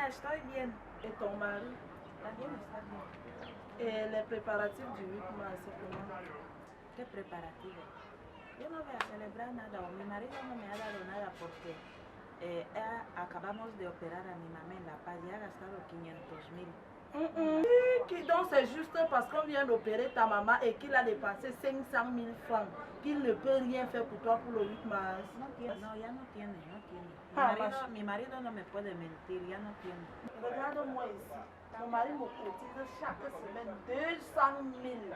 estoy bien. Et ton mari? También está bien. Et les préparatifs du 8 mars, c'est comment? ¿Qué preparativo? Yo no voy a celebrar nada, o mi marido no me ha dado nada porque acabamos de operar a mi mamá en La Paz y ha gastado 500,000. Donc c'est juste parce qu'on vient d'opérer ta maman et qu'il a dépensé 500,000 francs qu'il ne peut rien faire pour toi pour le 8 mars. No tiene, no, ya no tiene, no tiene. Mi marido no me puede mentir, ya no tiene. Regarde-moi ici. Mon mari me cotise chaque semaine 200,000.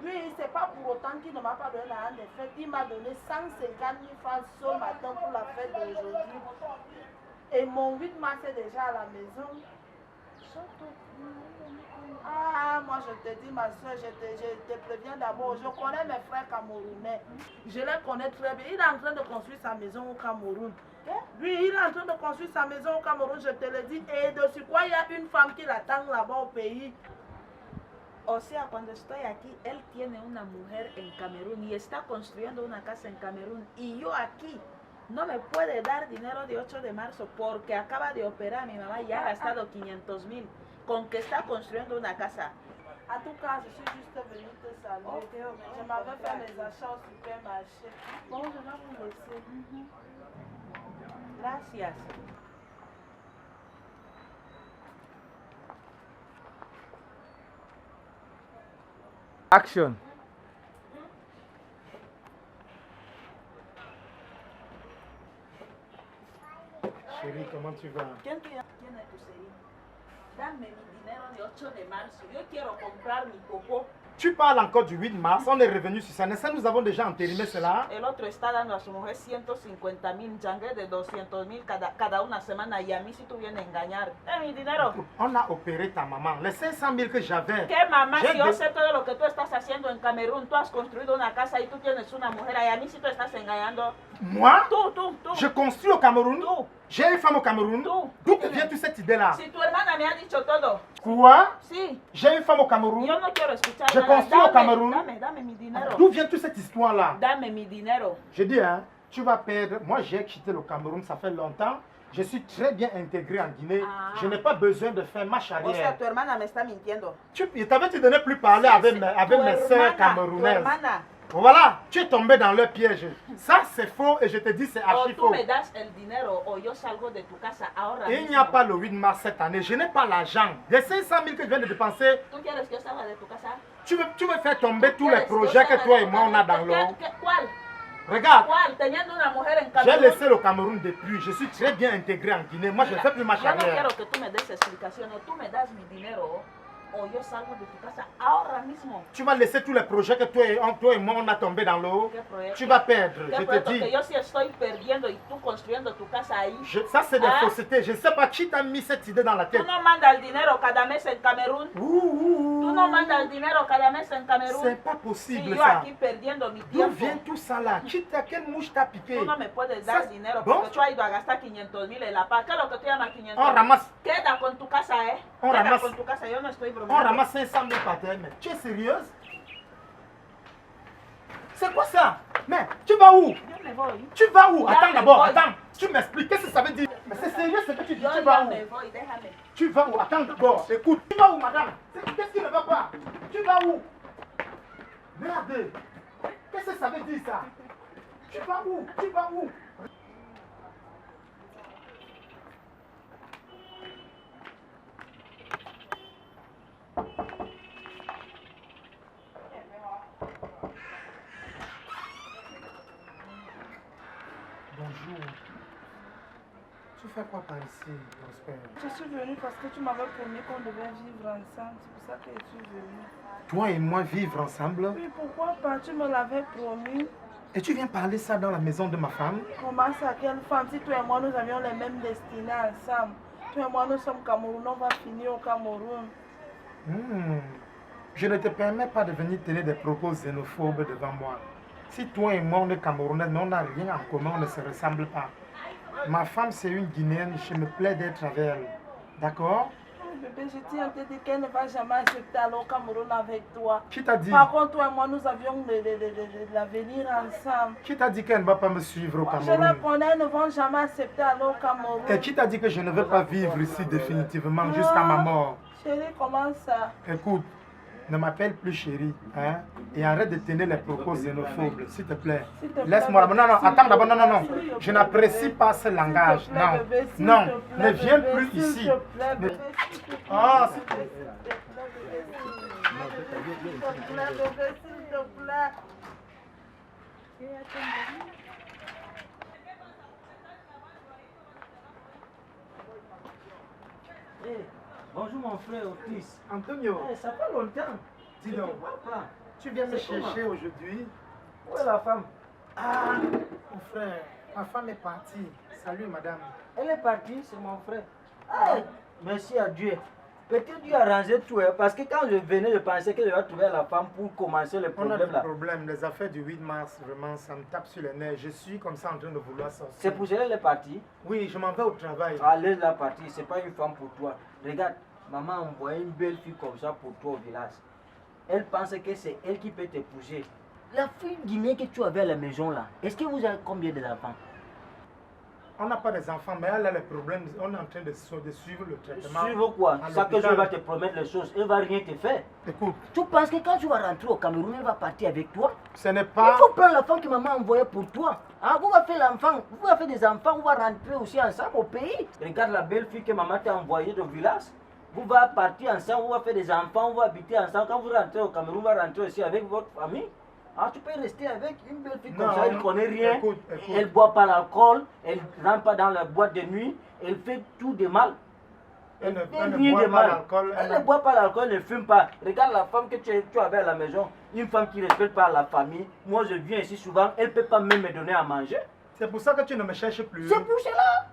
Lui, c'est pas pour autant qu'il ne m'a pas donné la hand des fêtes. Il m'a donné 150,000 francs ce matin pour la fête d'aujourd'hui. Et mon 8 mars est déjà à la maison. Ah, moi je te dis, ma soeur, je te préviens d'abord. Je connais mes frères camerounais. Je les connais très bien. Il est en train de construire sa maison au Cameroun. Lui, il est en train de construire sa maison au Cameroun, je te le dis. Et dessus quoi, il y a une femme qui l'attend là-bas au pays. O sea, cuando estoy aquí, él tiene una mujer en Camerún y está construyendo una casa en Camerún. Y yo aquí no me puede dar dinero de 8 de marzo porque acaba de operar a mi mamá y ha gastado 500,000 con que está construyendo una casa. En tout cas, je suis juste venue te saluer. Okay. Je m'avais fait mes achats au supermarché. Bon, je vais vous laisser. Gracias. Action. Chérie, comment tu vas? ¿Quién tiene tu serie? Dame mi dinero de 8 de marzo. Yo quiero comprar mi popó. Tu parles encore du 8 mars, on est revenu sur ça. N'est-ce que nous avons déjà entériné cela? El otro está dando a su mujer 150,000 jangues de 200,000 cada una semana y a mí si tú vienes a engañar. Dame mi dinero. On a opéré ta maman. Les 500,000 que j'avais. ¿Qué mamá? Si yo sé todo lo que tú estás haciendo en Camerún, tú has construido una casa y tú tienes una mujer y a mí si tú estás engañando. Moi? Tú. Je construis au Cameroun? Tú. J'ai une femme au Cameroun? D'où te vient toute cette idée-là? Si tu hermana me ha dicho todo. Quoi? Sí. J'ai une femme au Cameroun? Yo no quiero escuchar Je nada. construis au Cameroun? Dame mi dinero. D'où vient toute cette histoire-là? Dame mi dinero. Je dis, hein, tu vas perdre. Moi, j'ai quitté le Cameroun, ça fait longtemps. Je suis très bien intégré en Guinée. Je n'ai pas besoin de faire marche arrière. O sea, tu hermana me está mintiendo. Je t'avais-tu donné plus parler avec mes soeurs camerounaises? Voilà, tu es tombé dans leur piège. Ça, c'est faux et je te dis, c'est archi faux. O tú me das el dinero o yo salgo de tu casa ahora Il n'y a pas le 8 mars cette année. Je n'ai pas l'argent. Les 500,000 que je viens de dépenser, ¿Tú quieres que yo salga de tu casa? tu veux faire tomber tous les projets que toi et moi on a dans l'eau. ¿Cuál? Regarde, ¿Cuál? Teniendo una mujer en j'ai Camerún. laissé le Cameroun depuis. Je suis très bien intégré en Guinée. Moi, je ne fais plus marche Yo no arrière. quiero que tú me des explicaciones. Tú me das mi dinero o yo salgo de tu casa ahora mismo. Tu vas laisser tous les projets que toi et moi on a tombé dans l'eau. Tu vas perdre, je te dis. Que yo sí estoy perdiendo y tú construyendo tu casa ahí. Ça, c'est des faussetés. Je ne sais pas qui t'a mis cette idée dans la tête. Tú no mandas el dinero cada mes en Camerún. Tú no mandas el dinero cada mes en Camerún. C'est pas possible, sí, ça. Yo aquí perdiendo mi D'où tiempo. vient tout ça là? Quelle mouche t'a piqué? Tú no me puedes dar dinero porque tú has ido a gastar 500,000 en La Paz. ¿Qué es lo que tú llamas 500,000? On ramasse. Queda con tu casa, On Queda ramasse. con tu casa, yo no estoy On bromeando. ramasse 500,000 par terre. Mais tu es sérieuse? C'est quoi ça? Mais tu vas où? Yo me voy. Tu vas où? Ya Attends me d'abord, voy. attends. Tu m'expliques, qu'est-ce que ça veut dire? Mais c'est sérieux ce que tu dis, Yo tu vas ya où? me voy, déjame. Tu vas où? Attends d'abord, écoute. Tu vas où, madame? Qu'est-ce qui ne va pas? Tu vas où? Merde. Qu'est-ce que ça veut dire ça? Tu vas où? Tu vas où? Bonjour. Tu fais quoi par ici, Prosper? Je suis venue parce que tu m'avais promis qu'on devait vivre ensemble. C'est pour ça que je suis venue. Toi et moi vivre ensemble? Oui, pourquoi pas? Tu me l'avais promis. Et tu viens parler ça dans la maison de ma femme? Comment ça, quelle femme? Si toi et moi, nous avions les mêmes destinées ensemble. Toi et moi, nous sommes Camerounais, on va finir au Cameroun. Je ne te permets pas de venir tenir des propos xénophobes devant moi. Si toi et moi, on est Camerounais, mais on n'a rien en commun, on ne se ressemble pas. Ma femme, c'est une Guinéenne, je me plais d'être avec elle. D'accord? bébé, je tiens à te dire qu'elle ne va jamais accepter aller au Cameroun avec toi. Qui t'a dit? Par contre, toi et moi, nous avions l'avenir ensemble. Qui t'a dit qu'elle ne va pas me suivre au Je la Cameroun? connais, elles ne vont jamais accepter aller au Cameroun. Et qui t'a dit que je ne vais pas vivre ici définitivement jusqu'à ma mort? Chérie, comment ça? Écoute, ne m'appelle plus chérie, hein, et arrête de tenir les propos xénophobes, s'il te plaît. Laisse-moi. Non, non, attends d'abord, non, non, non. Je n'apprécie pas ce langage. Non, non, ne viens plus ici. Ah, s'il te plaît. S'il te plaît, bébé, s'il te plaît. Bonjour mon frère Otis. Antonio, Ça fait longtemps. dis donc, Papa, tu viens me C'est comment? chercher aujourd'hui? où est la femme? Ah, mon frère, ma femme est partie. Salut, madame. Elle est partie, c'est mon frère. Ah, merci à Dieu. Peut-être Dieu a arrangé tout, hein, parce que quand je venais, je pensais que je vais trouver la femme pour commencer le On a problème des là. problèmes. Les affaires du 8 mars, vraiment, ça me tape sur les nerfs. Je suis comme ça en train de vouloir sortir. C'est pour cela qu'elle est partie. Oui, je m'en vais au travail. Ah, laisse la partie, c'est pas une femme pour toi. Regarde, maman a envoyé une belle fille comme ça pour toi au village. Elle pense que c'est elle qui peut t'épouser. La fille guinéenne que tu avais à la maison là, est-ce que vous avez combien d'enfants? On n'a pas des enfants, mais elle a les problèmes. On est en train de suivre le traitement. Suivre quoi? à Ça que je l'hôpital. vais te promettre les choses, elle va rien te faire. Écoute, Tu penses que quand tu vas rentrer au Cameroun, elle va partir avec toi? ce n'est Il pas... faut prendre la femme que maman a envoyée pour toi. Hein, vous allez faire l'enfant, vous allez faire des enfants, vous allez rentrer aussi ensemble au pays. Regarde la belle fille que maman t'a envoyée du village. Vous allez partir ensemble, vous allez faire des enfants, vous allez habiter ensemble. Quand vous rentrez au Cameroun, vous allez rentrer aussi avec votre famille. Ah, tu peux rester avec une belle fille comme Non, ça, elle ne connaît rien. écoute. Elle ne boit pas l'alcool, elle ne rentre pas dans la boîte de nuit, elle fait tout de mal. Elle ne fait boit rien de pas mal. l'alcool. Elle ne boit pas l'alcool, elle ne fume pas. Regarde la femme que tu avais à la maison, une femme qui ne respecte pas la famille. Moi, je viens ici souvent, elle ne peut pas même me donner à manger. C'est pour ça que tu ne me cherches plus. C'est pour cela.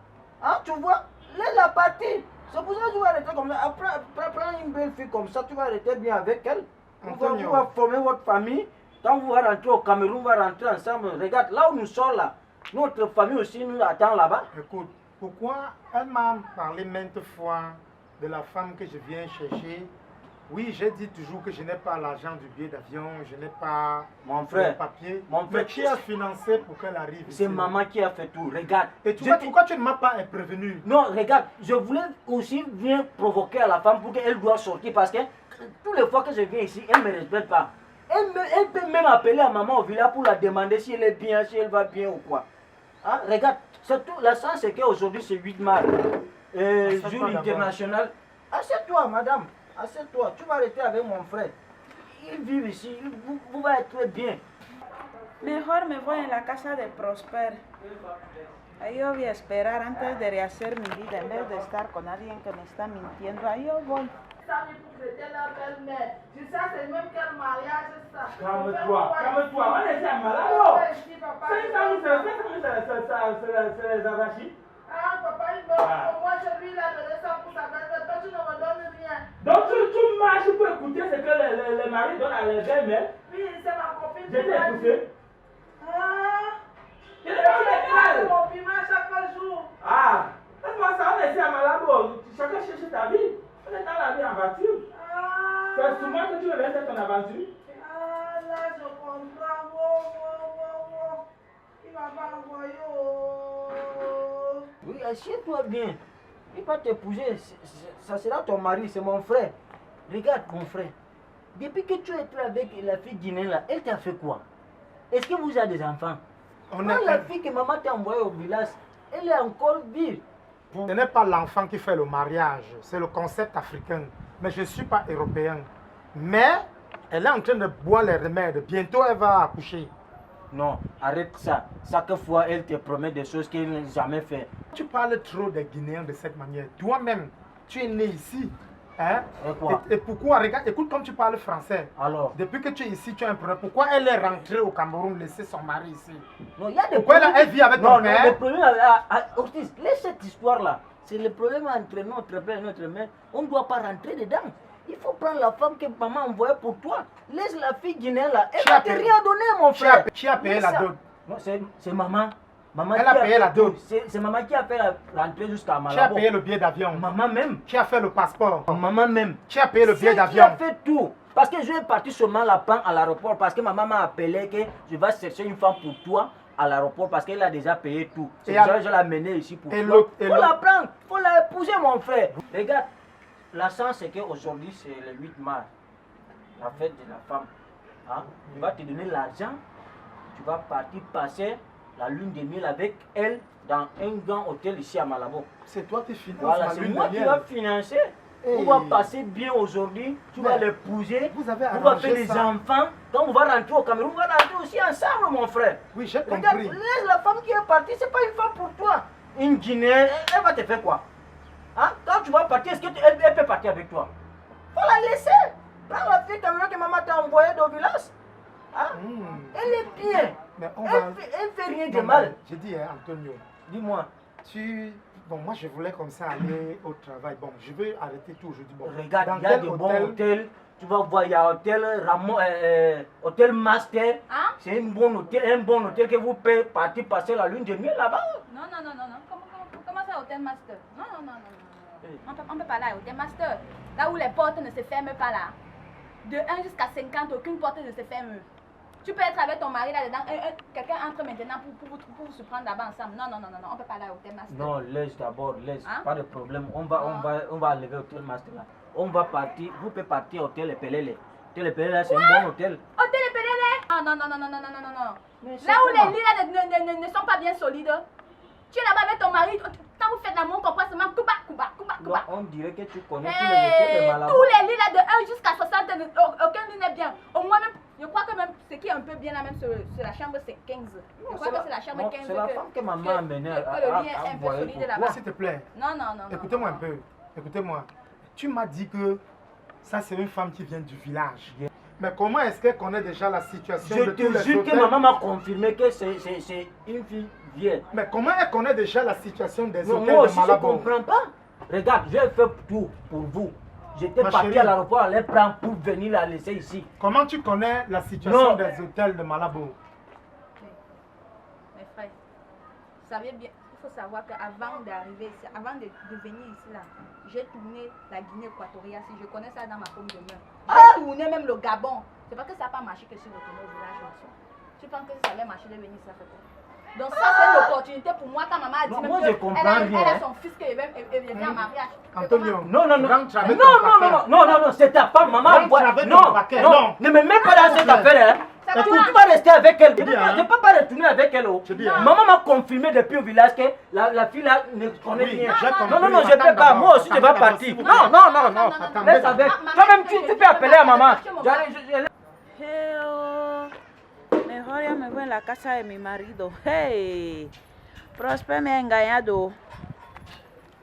Hein, tu vois, laisse la partie. C'est pour ça que tu vas rester comme ça. Après, prends une belle fille comme ça, tu vas rester bien avec elle. Vous Antonio. allez former votre famille. Quand vous allez rentrer au Cameroun, vous allez rentrer ensemble. Regarde, là où nous sommes là, notre famille aussi nous attend là-bas. Écoute, pourquoi elle m'a parlé maintes fois de la femme que je viens chercher? Oui, j'ai dit toujours que je n'ai pas l'argent du billet d'avion, je n'ai pas Mon les frère, papiers. mon Mais frère, qui a financé pour qu'elle arrive ici? c'est maman qui a fait tout. Regarde. Et tu Je vois, te- pourquoi tu ne m'as pas prévenu? Non, regarde, je voulais aussi bien provoquer à la femme pour qu'elle doit sortir parce que toutes les fois que je viens ici, elle ne me respecte pas. Elle peut même appeler à maman au village pour la demander si elle est bien, si elle va bien ou quoi. Hein? Regarde, c'est tout. La chance c'est qu'aujourd'hui c'est 8 mars, Assieds-toi jour d'abord. international. Assieds-toi, madame. Assieds-toi. Tu vas rester avec mon frère. Ils vivent ici. Vous allez être bien. Mejor me voy en la casa de Prosper. Ahí yo voy a esperar antes de rehacer mi vida en vez de estar con alguien que me está mintiendo. Ahí yo voy. Ça, mais pour fêter la belle-mère. Je sais, c'est même quel mariage ça. Calme-toi, calme-toi, on est déjà malade. C'est les arachides. Ah, papa, il veut. Moi, je lui ai donné ça pour sa belle-mère. Toi, tu ne me donnes rien. Donc tu marches pour écouter ce que les maris donnent à les belles-mères. Oui, c'est ma copine. Je t'ai écouté. Ah, Je t'ai écouté. mon piment chaque jour. Ah, laisse-moi ça, on est déjà malade. Chacun cherche ta vie. On est dans la vie en voiture. Ah, C'est souvent que tu veux faire ton aventure. ah, là, je comprends. Wow. Il m'a pas envoyé. Oh. Oui, assieds-toi bien. Il va t'épouser. Ça sera ton mari, c'est mon frère. Regarde, mon frère. Depuis que tu es avec la fille guinéenne là, elle t'a fait quoi? Est-ce que vous avez des enfants? On Moi, est- la fille que maman t'a envoyée au village, elle est encore vive. Ce n'est pas l'enfant qui fait le mariage, c'est le concept africain. Mais je ne suis pas européen. Mais elle est en train de boire les remèdes. Bientôt, elle va accoucher. Non, arrête ça. Chaque fois, elle te promet des choses qu'elle n'a jamais fait. Tu parles trop des Guinéens de cette manière. Toi-même, tu es né ici. Hein? Et quoi? Et pourquoi? Regarde, écoute comme tu parles français. Alors, Depuis que tu es ici, tu as un problème. Pourquoi elle est rentrée au Cameroun, laisser son mari ici? non, il y a des Pourquoi elle vit avec non, ton père? le problème Ortiz, laisse cette histoire-là. C'est le problème entre notre père et notre mère. On ne doit pas rentrer dedans. Il faut prendre la femme que maman a envoyée pour toi. Laisse la fille guinéenne là. Elle Qui va a te payé? rien donner, mon frère. Qui a payé Laisse la ça. dot? Non, c'est maman. Maman Elle a payé la dot. C'est maman qui a fait la rentrée jusqu'à Malabo. Qui a payé le billet d'avion. Maman même. Qui a fait le passeport. Maman même. Qui a payé le billet Qui d'avion. a fait tout. Parce que je vais partir seulement lapin à l'aéroport parce que maman m'a appelé que je vais chercher une femme pour toi à l'aéroport parce qu'elle a déjà payé tout. C'est ça que je l'ai amenée ici pour toi. Il faut la prendre, il faut la épouser mon frère. Regarde, la chance c'est qu'aujourd'hui c'est le 8 mars, la fête de la femme. Hein? Il va te donner l'argent, tu vas partir passer la lune de miel avec elle dans un grand hôtel ici à Malabo. C'est toi qui finances voilà, la c'est lune moi de qui miel. va financer. On va passer bien aujourd'hui, tu vas l'épouser, vous avez on va faire arrangé des ça. enfants. Quand on va rentrer au Cameroun, on va rentrer aussi ensemble, mon frère. Oui, j'ai Regarde, compris. laisse la femme qui est partie, c'est pas une femme pour toi. Une Guinéenne, elle va te faire quoi? Hein? Quand tu vas partir, est-ce qu'elle peut partir avec toi? Faut la laisser. Prends la fille que maman t'a envoyée au village. Hein? Elle est bien. Mais Elle fait rien de mal. J'ai dit, hein, Antonio, Dis-moi. Bon, moi je voulais comme ça aller au travail. Bon, je vais arrêter tout aujourd'hui. Bon, Regarde, dans il y a quel de bons hôtels. Tu vas voir, il y a hôtel Master. Hein? C'est un bon hôtel que vous pouvez partir passer la lune de miel là-bas. Non. Comment ça, Hôtel Master? Non. On peut pas aller à Hôtel Master. Là où les portes ne se ferment pas là. De 1 jusqu'à 50, aucune porte ne se ferme. Tu peux être avec ton mari là-dedans. Quelqu'un entre maintenant pour se prendre là-bas ensemble. Non. On peut pas aller à Hôtel Master. Non, laisse d'abord, laisse. Hein? Pas de problème. On va enlever Hôtel Master là. On va partir. Vous pouvez partir au Hôtel Epelele. Hôtel Epelele là, c'est un bon hôtel. Hôtel Epelele? Non. Mais Là où les lits là ne sont pas bien solides. Tu es là-bas avec ton mari. Quand vous faites l'amour, comprends seulement couba. Non, on dirait que tu connais tous les hôtels de Malabo. Tous les lits là de 1 jusqu'à 60, aucun lit n'est bien. Au moins même, je crois que même ce qui est un peu bien là même c'est la chambre c'est 15. Je crois que c'est la chambre 15. C'est la femme que maman a amenée que le lit est un peu solide là-bas. S'il te plaît. Non. Écoutez-moi un peu. Écoutez-moi. Tu m'as dit que ça c'est une femme qui vient du village. Mais comment est-ce qu'elle connaît déjà la situation Je de tous te les jure que hôtels? maman m'a confirmé que c'est une fille vieille. Mais comment elle connaît déjà la situation des Non, hôtels moi de aussi je ne Malabo? comprends pas. Regarde, j'ai fait tout pour vous. J'étais Ma parti chérie. à l'aéroport, les prendre pour venir la laisser ici. Comment tu connais la situation Non. des hôtels de Malabo? Mes frères, vous savez bien, il faut savoir qu'avant d'arriver ici, avant de venir ici là, j'ai tourné la Guinée équatoriale, si je connais ça dans ma paume de main. J'ai tourné même le Gabon. C'est parce que ça n'a pas marché que je suis retourné au village aussi. Tu penses que ça allait marcher de venir ça fait quoi? Donc ça c'est une opportunité pour moi quand maman a dit Non, même moi, que je comprends elle rien, a son fils qui vient en mariage. Antonio, Non, rentre avec ton paquet. non, c'est ta femme, maman. Rentre avec ton Non, paquet, non, non. ne me mets pas dans cette affaire. Hein. Ça Écoute, va. tu vas rester avec elle. Je ne bien, hein. peux pas retourner avec elle. Oh. C'est bien. Maman m'a confirmé depuis au village que la fille là ne connaît Oui, rien. j'ai compris. Non, je ne Attends peux pas. d'abord, Moi aussi, je vais attends partir. d'abord, s'il Non. Attends, Reste avec. Toi-même, tu peux appeler à maman. Mejor ya me voy a la casa de mi marido. Hey, Prosper me ha engañado.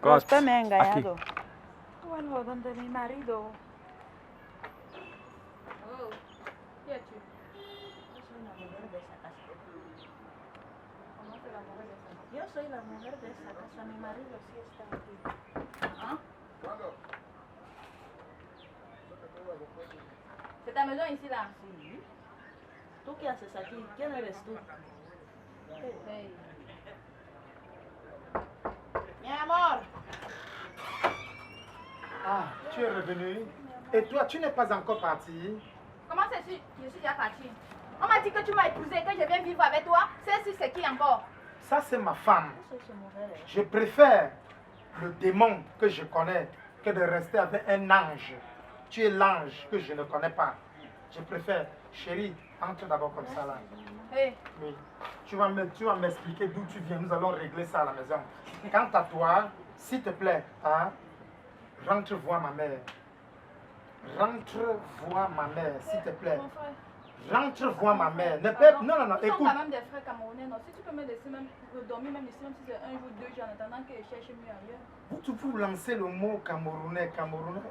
Prosper me ha engañado. Vuelvo donde mi marido. Oh, qui es-tu? Yo soy la mujer de esa casa. Mi marido sí está aquí. Hein? C'est ta maison ici là? Sí. ¿Tú qué haces aquí? ¿Quién eres tú? Hey. Mi amor. Ah, tu es revenu. Et toi, tu n'es pas encore parti. Comment c'est sûr? Je suis déjà partie. On m'a dit que tu m'as épousé, que je viens vivre avec toi. C'est qui encore? Ça, c'est ma femme. Soy su mujer. Je préfère le démon que je connais que de rester avec un ange. Tu es l'ange que je ne connais pas. Je préfère. Chérie, entre d'abord comme ça là. Hey. Oui. Tu vas m'expliquer d'où tu viens. Nous allons régler ça à la maison. Quant à toi, s'il te plaît, hein, rentre voir ma mère. Rentre voir ma mère, s'il te plaît. Mon frère. Rentre voir ma mère. Ne Pardon. non, Nous sommes écoute. quand même des frères camerounais. Non? Si tu peux me laisser même dormir même ici, même si c'est un jour, 2 jours, en attendant que je cherche mieux ailleurs. Vous lancez le mot Camerounais.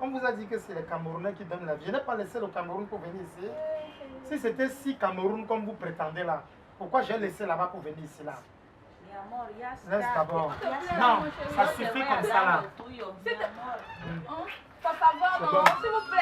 On vous a dit que c'est les Camerounais qui donnent la vie. Je n'ai pas laissé le Cameroun pour venir ici. Si c'était si Cameroun comme vous prétendez là, pourquoi j'ai laissé là-bas pour venir ici là? Mi amor, ya está. Laisse d'abord. S'il te plaît, Non, mon chéri. ça Yo te suffit voy a comme ça hablar là. lo tuyo, mi S'il te- amor. Hein? Par favor, C'est non, bon. s'il vous plaît.